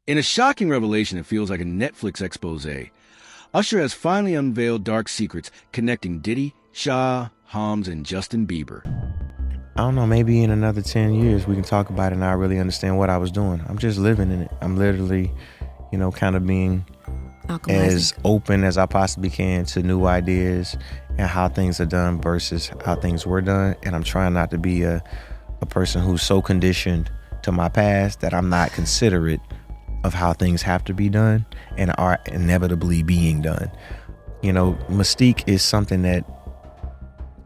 In a shocking revelation that feels like a Netflix expose, Usher has finally unveiled dark secrets connecting Diddy, Sha, Hams, and Justin Bieber. I don't know, maybe in another 10 years we can talk about it and I really understand what I was doing. I'm just living in it. I'm literally, kind of being as open as I possibly can to new ideas and how things are done versus how things were done. And I'm trying not to be a person who's so conditioned to my past that I'm not considerate of how things have to be done and are inevitably being done. Mystique is something that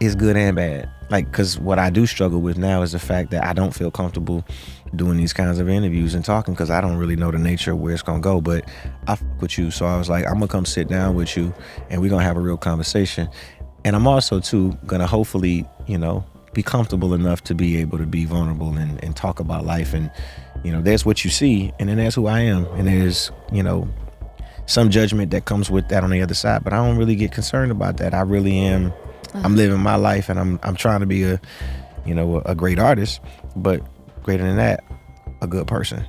is good and bad. Because what I do struggle with now is the fact that I don't feel comfortable doing these kinds of interviews and talking because I don't really know the nature of where it's gonna go. But I fuck with you, so I was like, I'm gonna come sit down with you and we're gonna have a real conversation. And I'm also too gonna hopefully, be comfortable enough to be able to be vulnerable and talk about life. And there's what you see, and then there's who I am, and there's some judgment that comes with that on the other side. But I don't really get concerned about that. I really am. I'm living my life, and I'm trying to be a great artist, but greater than that, a good person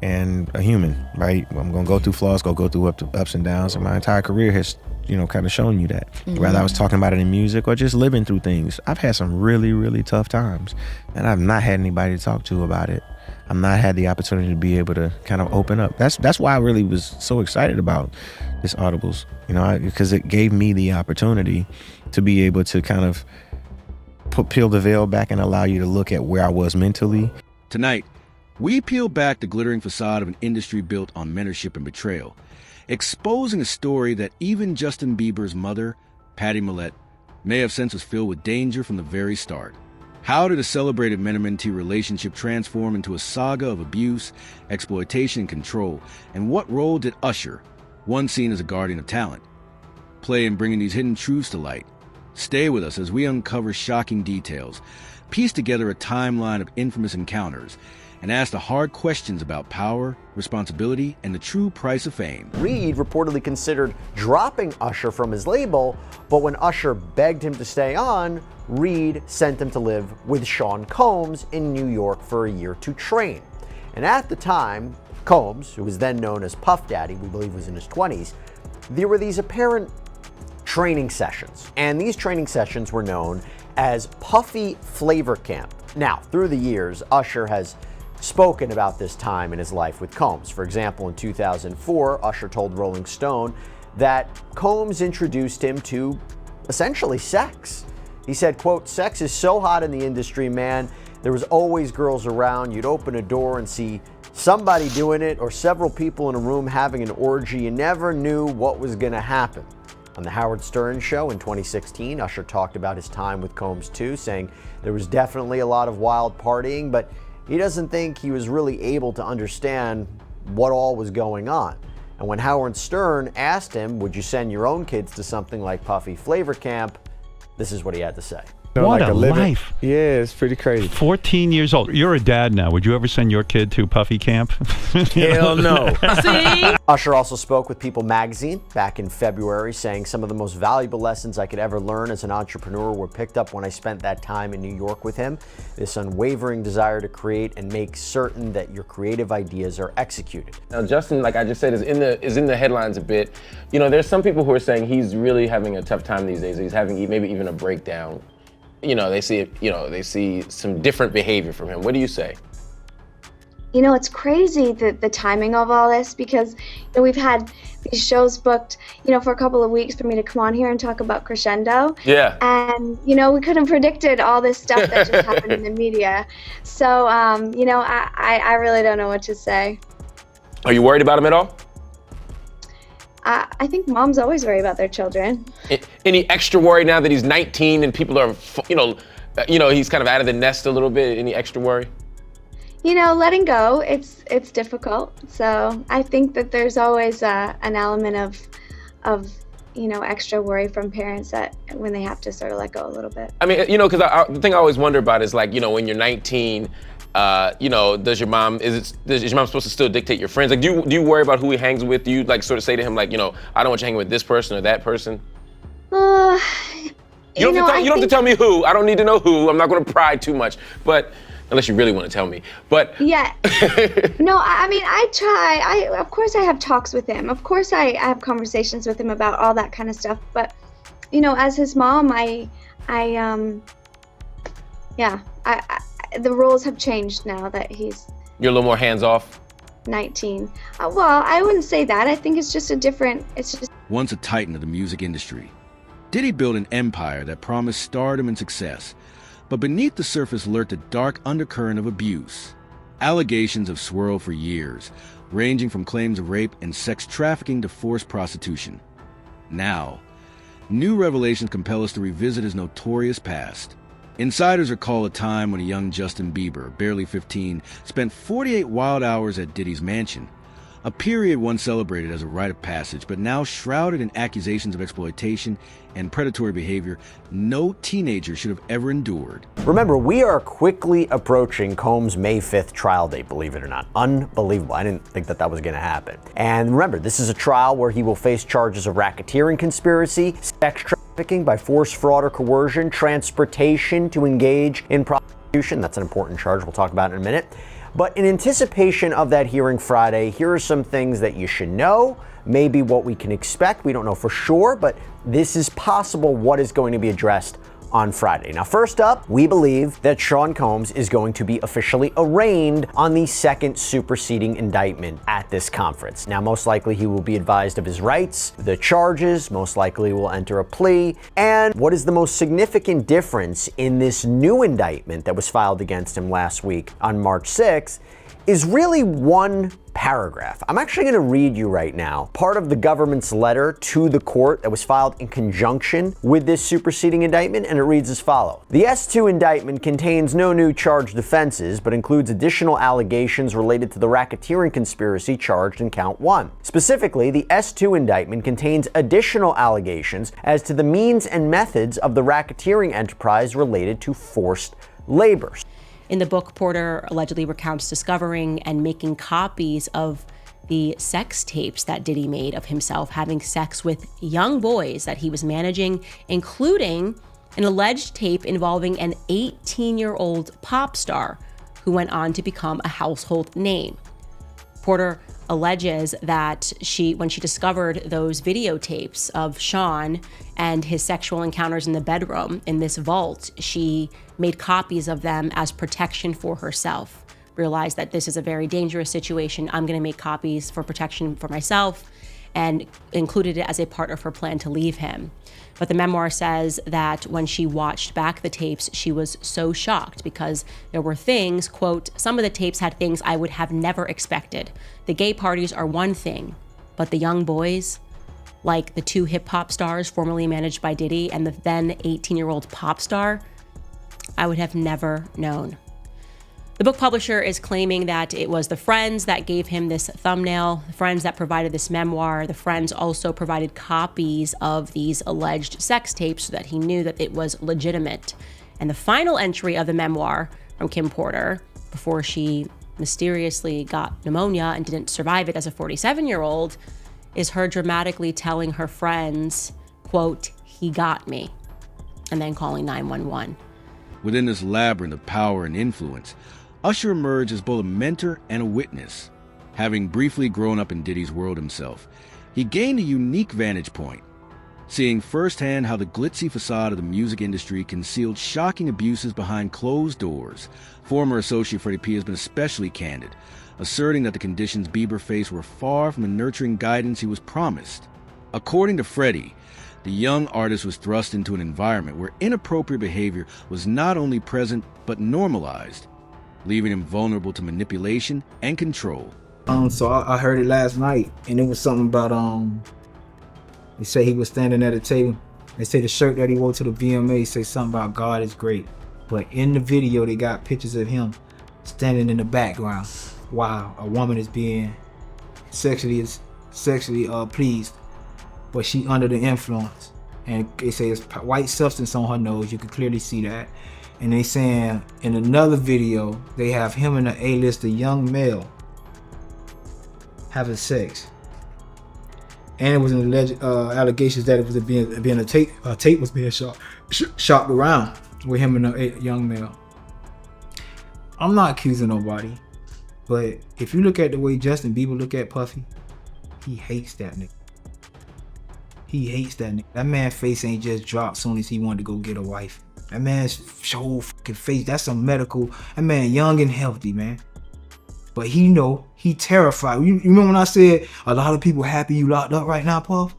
and a human, right? I'm gonna go through flaws, go through ups and downs, and my entire career has, kind of shown you that. Mm-hmm. Whether I was talking about it in music or just living through things, I've had some really, really tough times, and I've not had anybody to talk to about it. I've not had the opportunity to be able to kind of open up. That's why I really was so excited about this Audibles, because it gave me the opportunity to be able to kind of peel the veil back and allow you to look at where I was mentally. Tonight, we peel back the glittering facade of an industry built on mentorship and betrayal, exposing a story that even Justin Bieber's mother, Patty Millette, may have sensed was filled with danger from the very start. How did a celebrated mentor-mentee relationship transform into a saga of abuse, exploitation, and control? And what role did Usher, once seen as a guardian of talent, play in bringing these hidden truths to light? Stay with us as we uncover shocking details, piece together a timeline of infamous encounters, and ask the hard questions about power, responsibility, and the true price of fame. Reed reportedly considered dropping Usher from his label, but when Usher begged him to stay on, Reed sent him to live with Sean Combs in New York for a year to train. And at the time, Combs, who was then known as Puff Daddy, we believe was in his 20s, there were these apparent training sessions. And these training sessions were known as Puffy Flavor Camp. Now, through the years, Usher has spoken about this time in his life with Combs. For example, in 2004, Usher told Rolling Stone that Combs introduced him to essentially sex. He said, quote, "Sex is so hot in the industry, man. There was always girls around. You'd open a door and see somebody doing it or several people in a room having an orgy. You never knew what was going to happen." On the Howard Stern Show in 2016, Usher talked about his time with Combs too, saying there was definitely a lot of wild partying, but he doesn't think he was really able to understand what all was going on. And when Howard Stern asked him, would you send your own kids to something like Puffy Flavor Camp, this is what he had to say. What a life. Yeah, it's pretty crazy. 14 years old. You're a dad now. Would you ever send your kid to Puffy Camp? Hell no. See? Usher also spoke with People magazine back in February, saying some of the most valuable lessons I could ever learn as an entrepreneur were picked up when I spent that time in New York with him. This unwavering desire to create and make certain that your creative ideas are executed. Now, Justin, like I just said, is in the headlines a bit. There's some people who are saying he's really having a tough time these days. He's having maybe even a breakdown. They see it, they see some different behavior from him. What do you say? It's crazy the timing of all this because we've had these shows booked, for a couple of weeks for me to come on here and talk about Crescendo. Yeah. And, we couldn't have predicted all this stuff that just happened in the media. So, I really don't know what to say. Are you worried about him at all? I think moms always worry about their children. Any extra worry now that he's 19 and people are, he's kind of out of the nest a little bit? Any extra worry? Letting go, it's difficult. So I think that there's always an element of extra worry from parents that when they have to sort of let go a little bit. I mean, because the thing I always wonder about is like, when you're 19, does your mom supposed to still dictate your friends? Like, do you worry about who he hangs with? Do you like sort of say to him like, I don't want you hanging with this person or that person? You don't have to tell me who. I don't need to know who. I'm not going to pry too much. But unless you really want to tell me. But yeah, no, I mean, I try. Of course, I have talks with him. Of course, I have conversations with him about all that kind of stuff. But, you know, as his mom, the rules have changed now that he's. You're a little more hands off. 19. Well, I wouldn't say that. I think it's just Once a titan of the music industry, Diddy built an empire that promised stardom and success. But beneath the surface lurked a dark undercurrent of abuse. Allegations have swirled for years, ranging from claims of rape and sex trafficking to forced prostitution. Now, new revelations compel us to revisit his notorious past. Insiders recall a time when a young Justin Bieber, barely 15, spent 48 wild hours at Diddy's mansion, a period once celebrated as a rite of passage, but now shrouded in accusations of exploitation and predatory behavior no teenager should have ever endured. Remember, we are quickly approaching Combs' May 5th trial date, believe it or not. Unbelievable. I didn't think that was going to happen. And remember, this is a trial where he will face charges of racketeering conspiracy, sex trafficking by force, fraud, or coercion, transportation to engage in prostitution. That's an important charge we'll talk about in a minute. But in anticipation of that hearing Friday, here are some things that you should know, maybe what we can expect. We don't know for sure, but this is possible what is going to be addressed on Friday. Now, first up, we believe that Sean Combs is going to be officially arraigned on the second superseding indictment at this conference. Now, most likely he will be advised of his rights, the charges, most likely will enter a plea. And what is the most significant difference in this new indictment that was filed against him last week on March 6th is really one paragraph. I'm actually going to read you right now part of the government's letter to the court that was filed in conjunction with this superseding indictment, and it reads as follows. The S2 indictment contains no new charged offenses, but includes additional allegations related to the racketeering conspiracy charged in count 1. Specifically, the S2 indictment contains additional allegations as to the means and methods of the racketeering enterprise related to forced labor. In the book, Porter allegedly recounts discovering and making copies of the sex tapes that Diddy made of himself having sex with young boys that he was managing, including an alleged tape involving an 18-year-old pop star who went on to become a household name. Porter alleges that when she discovered those videotapes of Sean and his sexual encounters in the bedroom in this vault, she made copies of them as protection for herself. Realized that this is a very dangerous situation. I'm going to make copies for protection for myself, and included it as a part of her plan to leave him. But the memoir says that when she watched back the tapes, she was so shocked because there were things, quote, some of the tapes had things I would have never expected. The gay parties are one thing, but the young boys, like the 2 hip hop stars formerly managed by Diddy and the then 18-year-old pop star, I would have never known. The book publisher is claiming that it was the friends that gave him this thumbnail, the friends that provided this memoir. The friends also provided copies of these alleged sex tapes so that he knew that it was legitimate. And the final entry of the memoir from Kim Porter, before she mysteriously got pneumonia and didn't survive it as a 47-year-old, is her dramatically telling her friends, quote, he got me, and then calling 911. Within this labyrinth of power and influence, Usher emerged as both a mentor and a witness. Having briefly grown up in Diddy's world himself, he gained a unique vantage point, seeing firsthand how the glitzy facade of the music industry concealed shocking abuses behind closed doors. Former associate Freddie P has been especially candid, asserting that the conditions Bieber faced were far from the nurturing guidance he was promised. According to Freddie, the young artist was thrust into an environment where inappropriate behavior was not only present but normalized, leaving him vulnerable to manipulation and control. So I heard it last night, and it was something about they say he was standing at a table. They say the shirt that he wore to the VMA say something about God is great, but in the video they got pictures of him standing in the background while a woman is being sexually pleased, but she under the influence, and they say it's white substance on her nose. You can clearly see that. And they saying in another video, they have him and an A-list, a young male, having sex. And it was an alleged allegations that it was being a tape was being shopped around with him and a young male. I'm not accusing nobody, but if you look at the way Justin Bieber look at Puffy, he hates that nigga. He hates that nigga. That man's face ain't just dropped soon as he wanted to go get a wife. That man's whole fucking face, that's some medical. That man young and healthy, man. But he know, he terrified. You remember when I said a lot of people happy you locked up right now, Puff?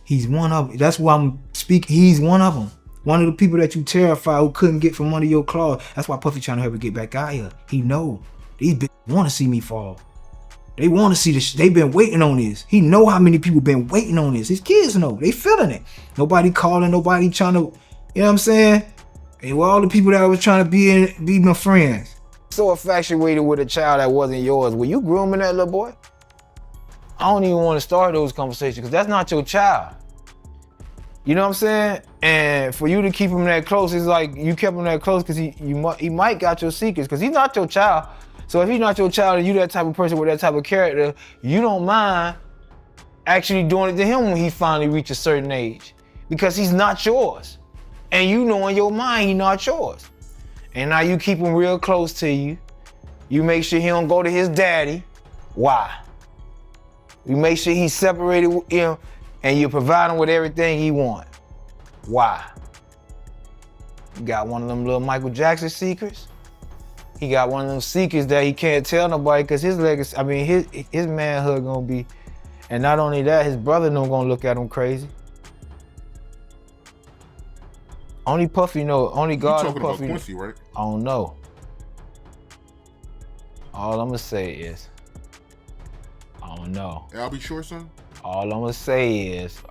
He's one of them. That's why I'm speaking. He's one of them. One of the people that you terrified who couldn't get from under your claws. That's why Puffy trying to help me get back out here. He know. These bitches want to see me fall. They want to see this. They been waiting on this. He know how many people been waiting on this. His kids know. They feeling it. Nobody calling. Nobody trying to, you know what I'm saying? And all the people that was trying to be my friends. So infatuated with a child that wasn't yours. Were you grooming that little boy? I don't even want to start those conversations because that's not your child. You know what I'm saying? And for you to keep him that close, it's like you kept him that close because he might got your secrets because he's not your child. So if he's not your child and you that type of person with that type of character, you don't mind actually doing it to him when he finally reaches a certain age because he's not yours. And you know in your mind he's not yours. And now you keep him real close to you. You make sure he don't go to his daddy. Why? You make sure he's separated with him and you provide him with everything he wants. Why? You got one of them little Michael Jackson secrets. He got one of them secrets that he can't tell nobody because his legacy, I mean, his manhood gonna be, and not only that, his brother no gonna look at him crazy. Only Puffy know, only God and Puffy. You talking about Quincy, right? I don't know. All I'm gonna say is, I don't know. I'll be sure, son. All I'm gonna say is,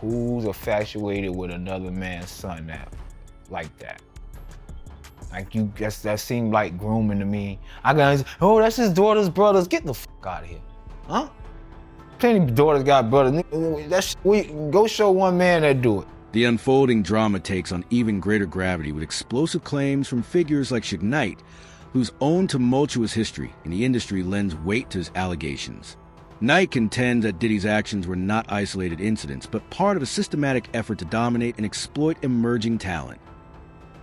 who's infatuated with another man's son now, like that? Like you guess that seemed like grooming to me. I got, oh, that's his daughter's brothers. Get the fuck out of here, huh? Plenty of daughters got brothers. Go show one man that do it. The unfolding drama takes on even greater gravity with explosive claims from figures like Suge Knight, whose own tumultuous history in the industry lends weight to his allegations. Knight contends that Diddy's actions were not isolated incidents, but part of a systematic effort to dominate and exploit emerging talent.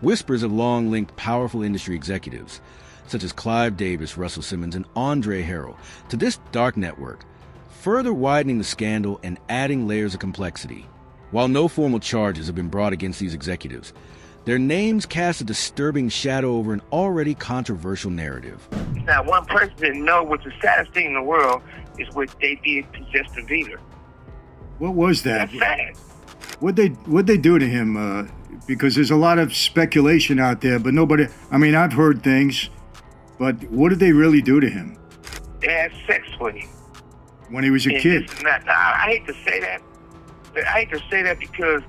Whispers have long linked powerful industry executives, such as Clive Davis, Russell Simmons, and Andre Harrell, to this dark network, further widening the scandal and adding layers of complexity. While no formal charges have been brought against these executives, their names cast a disturbing shadow over an already controversial narrative. Now, one person didn't know what the saddest thing in the world is what they did to Justin Bieber. What was that? That's sad. What'd they do to him? Because there's a lot of speculation out there, but nobody, I mean, I've heard things, but what did they really do to him? They had sex with him. When he was a kid? I hate to say that. I hate to say that because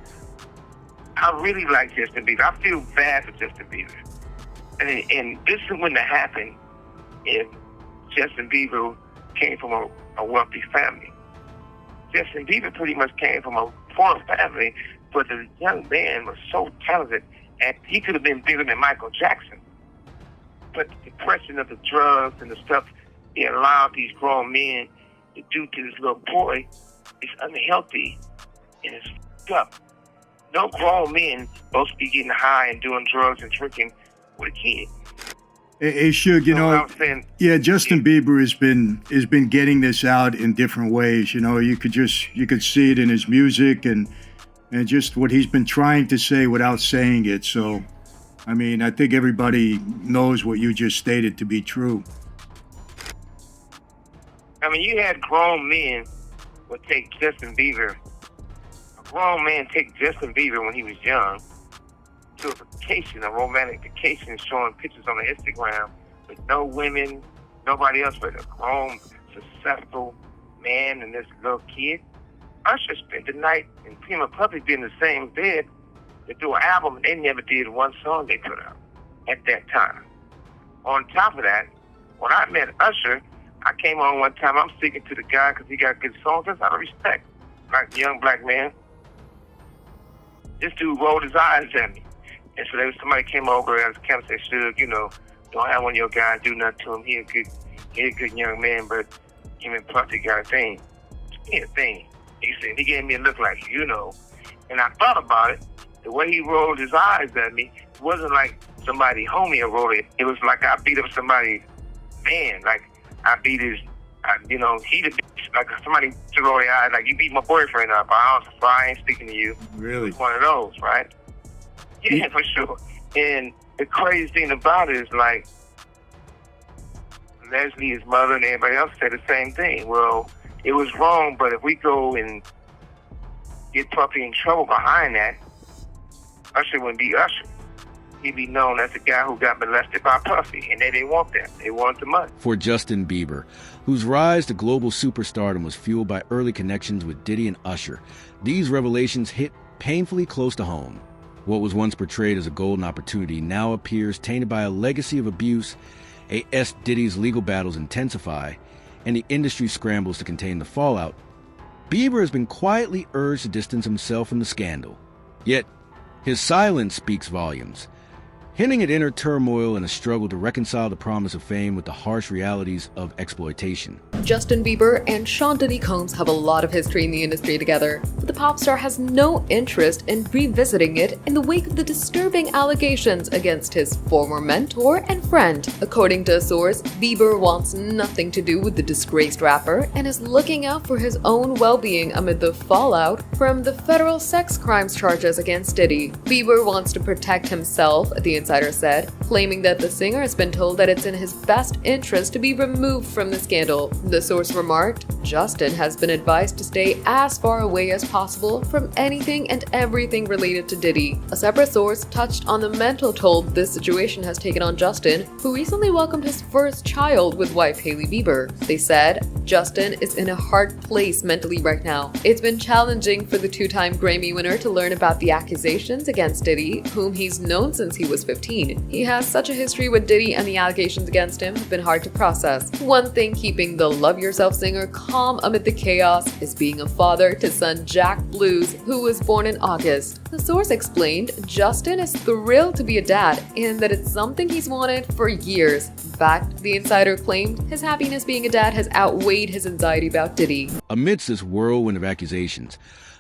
I really like Justin Bieber. I feel bad for Justin Bieber. And this wouldn't have happened if Justin Bieber came from a wealthy family. Justin Bieber pretty much came from a poor family, but the young man was so talented, and he could have been bigger than Michael Jackson. But the depression of the drugs and the stuff he allowed these grown men to do to this little boy is unhealthy and it's fucked up. No grown men supposed to be getting high and doing drugs and drinking with a kid. Hey, Suge, you know, Justin Bieber has been getting this out in different ways. You know, you could see it in his music and just what he's been trying to say without saying it. So, I mean, I think everybody knows what you just stated to be true. I mean, you had grown men would take Justin Bieber. A grown man take Justin Bieber when he was young to a vacation, a romantic vacation, showing pictures on the Instagram with no women, nobody else but a grown, successful man and this little kid. Usher spent the night and him and Puffy be in the same bed to do an album, and they never did one song they put out at that time. On top of that, when I met Usher, I came on one time, I'm speaking to the guy because he got good songs. That's out of respect. Like a young black man. This dude rolled his eyes at me. And so there was somebody came over and came and said, Suge, you know, don't have one of your guys do nothing to him. He a good young man, but him and Puffy got a thing. He had a thing. He said, he gave me a look like, you know. And I thought about it. The way he rolled his eyes at me, it wasn't like somebody homie or wrote it. It was like I beat up somebody man. Like I beat his, he the bitch. Like somebody to roll their eyes. Like you beat my boyfriend up. I ain't speaking to you. Really? It's one of those, right? Yeah, for sure. And the crazy thing about it is like Leslie, his mother, and everybody else said the same thing. Well, it was wrong, but if we go and get Puffy in trouble behind that, Usher wouldn't be Usher. He'd be known as the guy who got molested by Puffy, and they didn't want that. They wanted the money. For Justin Bieber, whose rise to global superstardom was fueled by early connections with Diddy and Usher, these revelations hit painfully close to home. What was once portrayed as a golden opportunity now appears tainted by a legacy of abuse, A.S. Diddy's legal battles intensify, and the industry scrambles to contain the fallout. Bieber has been quietly urged to distance himself from the scandal. Yet, his silence speaks volumes, hinting at inner turmoil and a struggle to reconcile the promise of fame with the harsh realities of exploitation. Justin Bieber and Sean Diddy Combs have a lot of history in the industry together, but the pop star has no interest in revisiting it in the wake of the disturbing allegations against his former mentor and friend. According to a source, Bieber wants nothing to do with the disgraced rapper and is looking out for his own well-being amid the fallout from the federal sex crimes charges against Diddy. Bieber wants to protect himself, the insider said, claiming that the singer has been told that it's in his best interest to be removed from the scandal. The source remarked, Justin has been advised to stay as far away as possible from anything and everything related to Diddy. A separate source touched on the mental toll this situation has taken on Justin, who recently welcomed his first child with wife Hailey Bieber. They said, Justin is in a hard place mentally right now. It's been challenging for the two-time Grammy winner to learn about the accusations against Diddy, whom he's known since he was 15. He has such a history with Diddy, and the allegations against him have been hard to process. One thing keeping the Love Yourself singer calm amid the chaos is being a father to son Jack Blues, who was born in August. The source explained Justin is thrilled to be a dad and that it's something he's wanted for years. In fact, the insider claimed his happiness being a dad has outweighed his anxiety about Diddy. Amidst this whirlwind of accusations,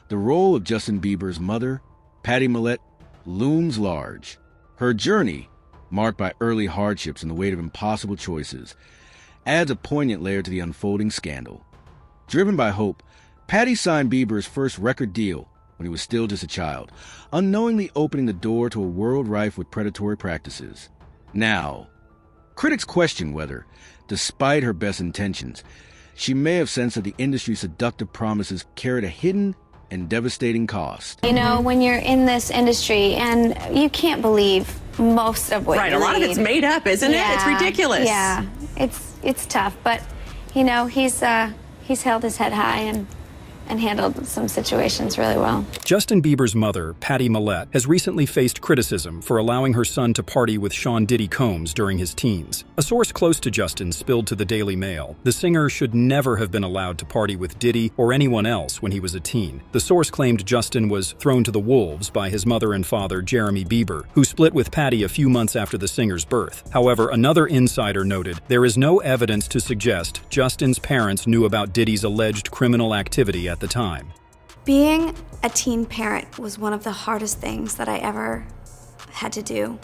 the role of Justin Bieber's mother, Patty Millett, looms large. Her journey, marked by early hardships and the weight of impossible choices, adds a poignant layer to the unfolding scandal. Driven by hope, Patty signed Bieber's first record deal when he was still just a child, unknowingly opening the door to a world rife with predatory practices. Now, critics question whether, despite her best intentions, she may have sensed that the industry's seductive promises carried a hidden and devastating cost. You know, when you're in this industry and you can't believe most of what you read. Right, a lot of it's made up, isn't it? It's ridiculous. Yeah, it's tough, but you know, he's held his head high and handled some situations really well. Justin Bieber's mother, Patty Millett, has recently faced criticism for allowing her son to party with Sean Diddy Combs during his teens. A source close to Justin spilled to the Daily Mail, the singer should never have been allowed to party with Diddy or anyone else when he was a teen. The source claimed Justin was thrown to the wolves by his mother and father, Jeremy Bieber, who split with Patty a few months after the singer's birth. However, another insider noted there is no evidence to suggest Justin's parents knew about Diddy's alleged criminal activity at the time. Being a teen parent was one of the hardest things that I ever had to do.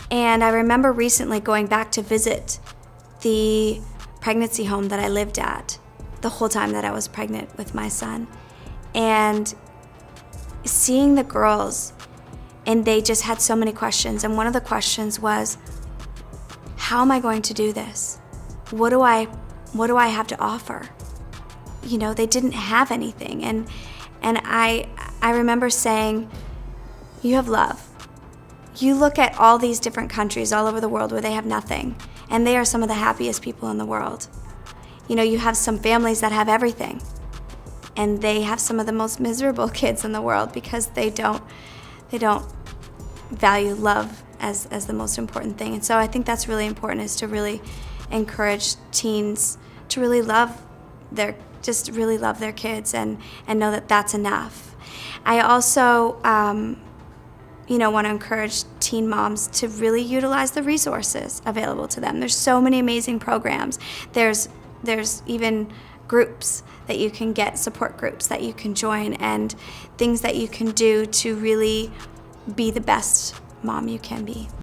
And I remember recently going back to visit the pregnancy home that I lived at the whole time that I was pregnant with my son. And seeing the girls, and they just had so many questions. And one of the questions was, how am I going to do this? What do I have to offer? You know, they didn't have anything. And I remember saying, you have love. You look at all these different countries all over the world where they have nothing, and they are some of the happiest people in the world. You know, you have some families that have everything, and they have some of the most miserable kids in the world because they don't value love as the most important thing. And so I think that's really important, is to really encourage teens to really love their kids and know that that's enough. I also, want to encourage teen moms to really utilize the resources available to them. There's so many amazing programs. There's even groups that you can get, support groups that you can join, and things that you can do to really be the best mom you can be.